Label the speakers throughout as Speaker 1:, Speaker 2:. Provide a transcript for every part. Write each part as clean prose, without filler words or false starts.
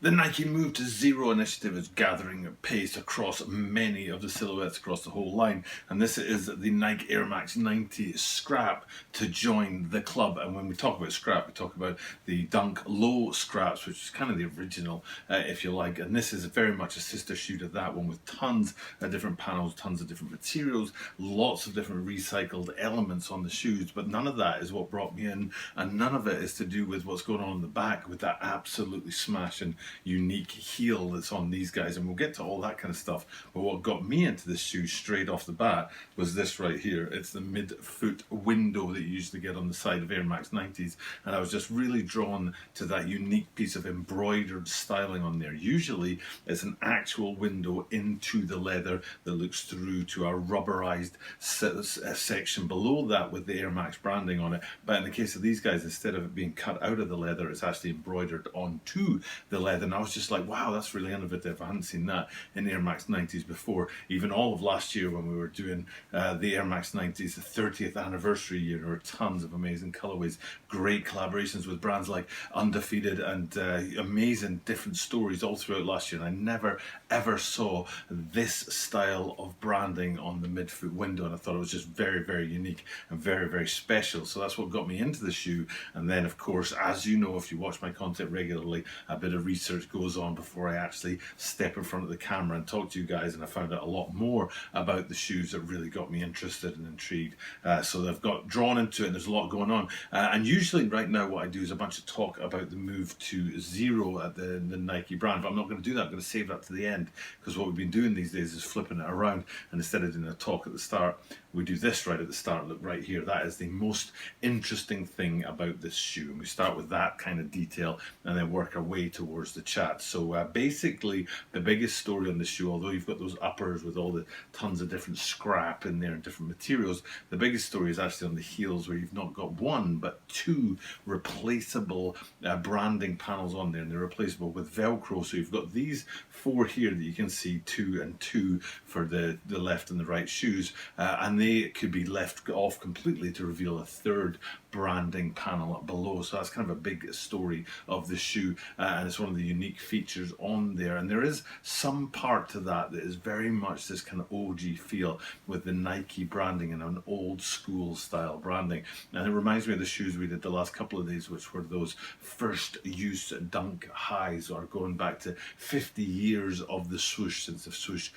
Speaker 1: The Nike Move to Zero initiative is gathering pace across many of the silhouettes across the whole line, and this is the Nike Air Max 90 Scrap to join the club. And when we talk about Scrap, we talk about the Dunk Low Scraps, which is kind of the original, if you like, and this is very much a sister shoe to that one, with tons of different panels, tons of different materials, lots of different recycled elements on the shoes, but none of that is what brought me in, and none of it is to do with what's going on in the back with that absolutely smashing unique heel that's on these guys, and we'll get to all that kind of stuff. But what got me into this shoe straight off the bat was this right here. It's the mid-foot window that you usually get on the side of Air Max 90s, and I was just really drawn to that unique piece of embroidered styling on there. Usually it's an actual window into the leather that looks through to a rubberized section below that with the Air Max branding on it, but in the case of these guys, instead of it being cut out of the leather, it's actually embroidered onto the leather. And I was just like, wow, that's really innovative. I hadn't seen that in Air Max 90s before. Even all of last year when we were doing the Air Max 90s, the 30th anniversary year, there were tons of amazing colorways, great collaborations with brands like Undefeated, and amazing different stories all throughout last year. And I never ever saw this style of branding on the midfoot window, and I thought it was just very, very unique and very, very special. So that's what got me into the shoe. And then, of course, as you know, if you watch my content regularly, a bit of research goes on before I actually step in front of the camera and talk to you guys, and I found out a lot more about the shoes that really got me interested and intrigued. So I've got drawn into it, and there's a lot going on. And usually right now what I do is a bunch of talk about the move to zero at the Nike brand, but I'm not going to do that. I'm going to save that to the end, because what we've been doing these days is flipping it around, and instead of doing a talk at the start, we do this right at the start. Look right here, that is the most interesting thing about this shoe, and we start with that kind of detail and then work our way towards the chat. So basically the biggest story on the shoe, although you've got those uppers with all the tons of different scrap in there and different materials, the biggest story is actually on the heels, where you've not got one but two replaceable branding panels on there, and they're replaceable with Velcro. So you've got these four here that you can see, 2 and 2 for the left and the right shoes, and they could be left off completely to reveal a third branding panel up below. So that's kind of a big story of the shoe, and it's one of the unique features on there. And there is some part to that that is very much this kind of OG feel with the Nike branding and an old school style branding, and it reminds me of the shoes we did the last couple of days, which were those first use Dunk highs, or going back to 50 years of the swoosh, since the swoosh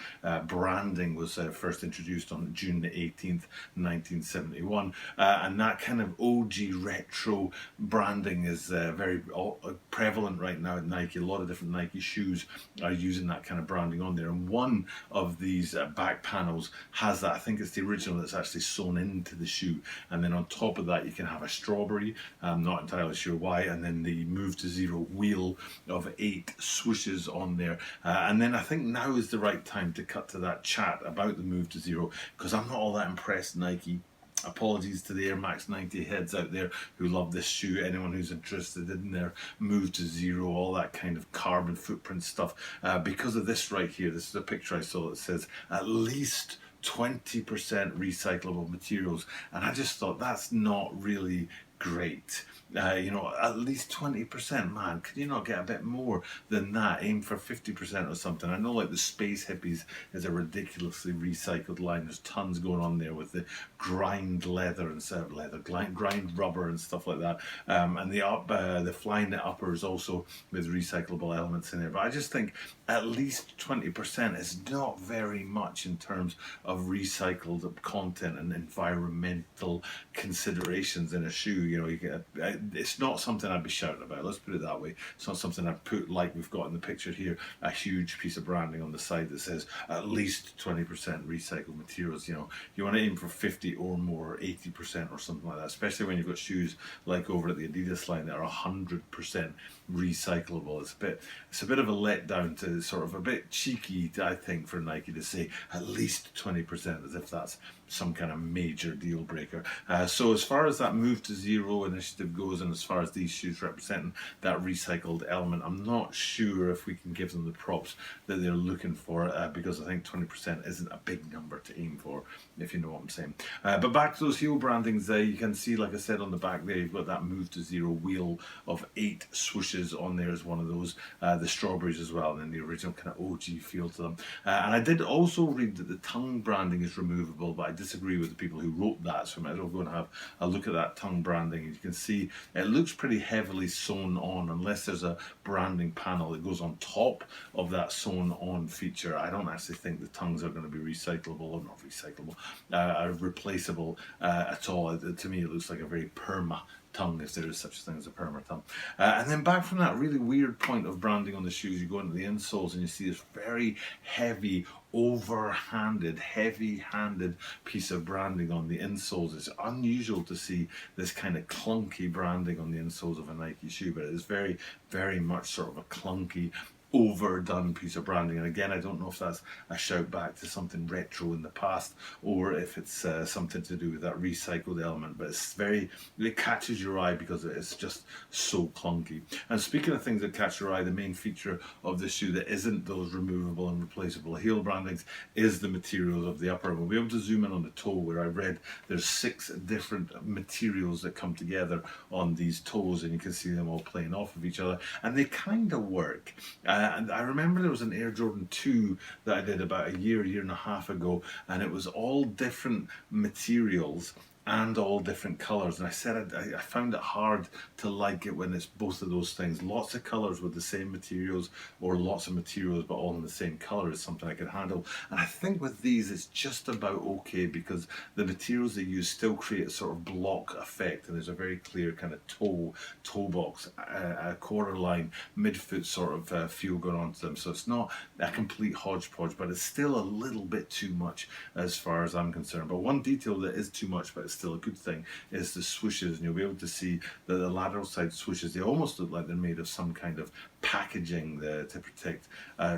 Speaker 1: branding was first introduced on June the 18th 1971, and that kind of OG retro branding is very prevalent right now at Nike. A lot of different Nike shoes are using that kind of branding on there, and one of these back panels has that. I think it's the original that's actually sewn into the shoe, and then on top of that you can have a strawberry, I'm not entirely sure why, and then the Move to Zero wheel of 8 swooshes on there. And then I think now is the right time to cut to that chat about the Move to Zero, because I'm not all that impressed, Nike. Apologies to the Air Max 90 heads out there who love this shoe, anyone who's interested in their Move to Zero, all that kind of carbon footprint stuff, because of this right here. This is a picture I saw that says at least 20% recyclable materials, and I just thought that's not really great. You know, at least 20%, man, could you not get a bit more than that? Aim for 50% or something. I know like the Space Hippies is a ridiculously recycled line. There's tons going on there with the grind leather instead of leather, grind rubber and stuff like that. And the Flyknit uppers also with recyclable elements in there. But I just think at least 20% is not very much in terms of recycled content and environmental considerations in a shoe. You know, you get it's not something I'd be shouting about, let's put it that way. It's not something I'd put, like we've got in the picture here, a huge piece of branding on the side that says at least 20% recycled materials. You know, you want to aim for 50 or more, or 80% or something like that, especially when you've got shoes like over at the Adidas line that are 100% recyclable. It's a bit of a letdown, to sort of a bit cheeky, I think, for Nike to say at least 20%, as if that's some kind of major deal breaker. So as far as that move to zero initiative goes, and as far as these shoes representing that recycled element, I'm not sure if we can give them the props that they're looking for, because I think 20% isn't a big number to aim for, if you know what I'm saying. But back to those heel brandings, you can see, like I said, on the back there, you've got that move to zero wheel of 8 swooshes on there as one of those, the strawberries as well, and then the original kind of OG feel to them. And I did also read that the tongue branding is removable, but I disagree with the people who wrote that, so I might as well go and have a look at that tongue branding. You can see it looks pretty heavily sewn on, unless there's a branding panel that goes on top of that sewn on feature. I don't actually think the tongues are going to be recyclable, or not recyclable, replaceable at all. To me, it looks like a very perma tongue, if there is such a thing as a perma tongue. And then back from that really weird point of branding on the shoes, you go into the insoles and you see this very heavy, overhanded, heavy-handed piece of branding on the insoles. It's unusual to see this kind of clunky branding on the insoles of a Nike shoe, but it is very, very much sort of a clunky, overdone piece of branding. And again, I don't know if that's a shout back to something retro in the past, or if it's something to do with that recycled element, but it's it catches your eye because it's just so clunky. And speaking of things that catch your eye, the main feature of the shoe that isn't those removable and replaceable heel brandings is the materials of the upper. We'll be able to zoom in on the toe, where I read there's 6 different materials that come together on these toes, and you can see them all playing off of each other, and they kind of work. And I remember there was an Air Jordan 2 that I did about a year and a half ago, and it was all different materials and all different colors, and I said I found it hard to like it when it's both of those things. Lots of colors with the same materials, or lots of materials but all in the same color, is something I could handle. And I think with these it's just about okay, because the materials they use still create a sort of block effect, and there's a very clear kind of toe box, a quarter line, midfoot sort of feel going on to them. So it's not a complete hodgepodge, but it's still a little bit too much as far as I'm concerned. But one detail that is too much, but still a good thing, is the swooshes, and you'll be able to see that the lateral side swooshes, they almost look like they're made of some kind of packaging to protect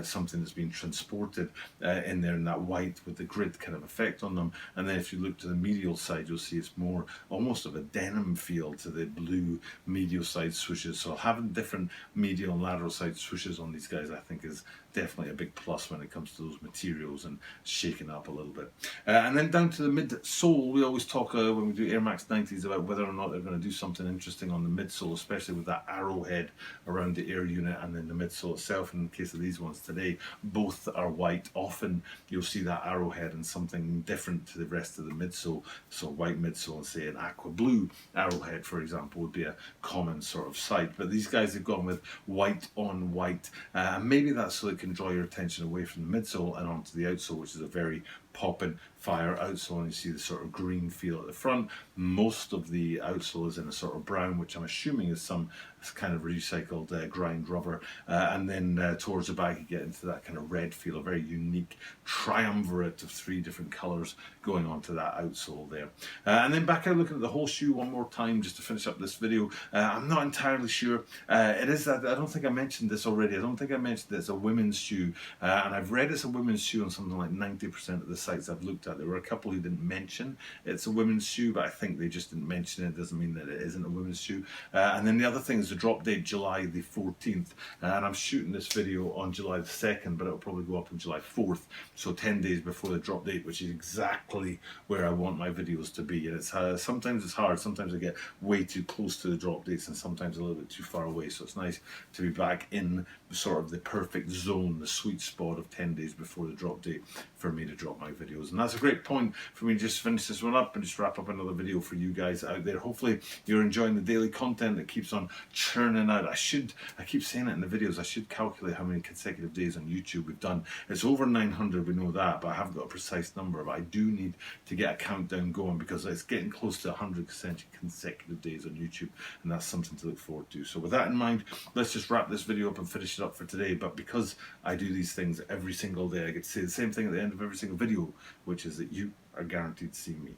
Speaker 1: something that's been transported in there, in that white with the grid kind of effect on them. And then if you look to the medial side, you'll see it's more almost of a denim feel to the blue medial side swooshes. So having different medial and lateral side swooshes on these guys, I think, is definitely a big plus when it comes to those materials and shaking up a little bit. And then down to the midsole, we always talk when we do Air Max 90s about whether or not they're going to do something interesting on the midsole, especially with that arrowhead around the air unit and then the midsole itself. In the case of these ones today, both are white. Often you'll see that arrowhead and something different to the rest of the midsole. So white midsole and say an aqua blue arrowhead, for example, would be a common sort of sight. But these guys have gone with white on white, and maybe that's so they can draw your attention away from the midsole and onto the outsole, which is a very popping fire outsole, and you see the sort of green feel at the front. Most of the outsole is in a sort of brown, which I'm assuming is some kind of recycled grind rubber, and then towards the back you get into that kind of red feel, a very unique triumvirate of 3 different colours going on to that outsole there. And then back out looking at the whole shoe one more time just to finish up this video. I'm not entirely sure. It is that, I don't think I mentioned this already, I don't think I mentioned that it's a women's shoe, and I've read it's a women's shoe on something like 90% of the sites I've looked at. There were a couple who didn't mention it's a women's shoe, but I think they just didn't mention it. Doesn't mean that it isn't a women's shoe. And then the other thing is the drop date, July the 14th, and I'm shooting this video on July the 2nd, but it'll probably go up on July 4th, so 10 days before the drop date, which is exactly where I want my videos to be. And it's sometimes it's hard, sometimes I get way too close to the drop dates and sometimes a little bit too far away, so it's nice to be back in sort of the perfect zone, the sweet spot of 10 days before the drop date for me to drop my videos. And that's a great point for me to just finish this one up and just wrap up another video for you guys out there. Hopefully you're enjoying the daily content that keeps on churning out. I keep saying it in the videos, I should calculate how many consecutive days on YouTube we've done. It's over 900, we know that, but I haven't got a precise number. But I do need to get a countdown going because it's getting close to 100 consecutive days on YouTube, and that's something to look forward to. So with that in mind, let's just wrap this video up and finish it up for today. But because I do these things every single day, I get to say the same thing at the end of every single video, which is that you are guaranteed to see me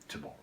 Speaker 1: tomorrow.